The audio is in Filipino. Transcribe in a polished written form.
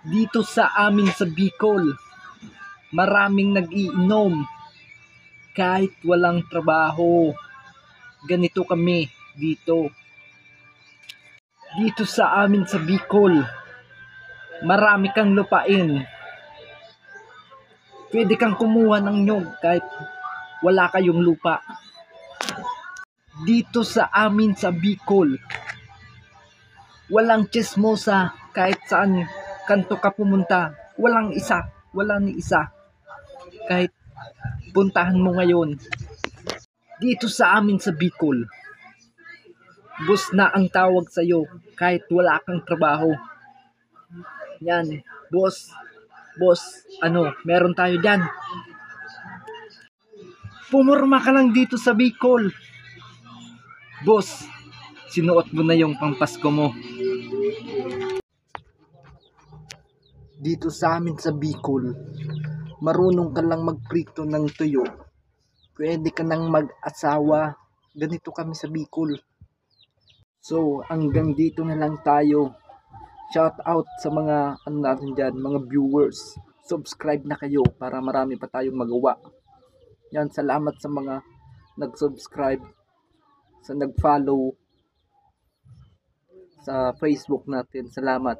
Dito sa amin sa Bicol, maraming nag-iinom kahit walang trabaho. Ganito kami dito. Dito sa amin sa Bicol, marami kang lupain. Pwede kang kumuha ng nyog kahit wala kayong lupa. Dito sa amin sa Bicol, walang chismosa kahit saan kanto ka pumunta. Wala ni isa. Kahit puntahan mo ngayon. Dito sa amin sa Bicol, boss na ang tawag sa'yo kahit wala kang trabaho. Yan, boss, meron tayo dyan. Pumurma ka lang dito sa Bicol. Boss, sinuot mo na yung pampasko mo. Dito sa amin sa Bicol, marunong ka lang magprito ng tuyo. Pwede ka nang mag-asawa. Ganito kami sa Bicol. So, hanggang dito na lang tayo. Shout out sa mga natin dyan, mga viewers. Subscribe na kayo para marami pa tayong magawa. Yan, salamat sa mga nag-subscribe, sa nag-follow sa Facebook natin. Salamat.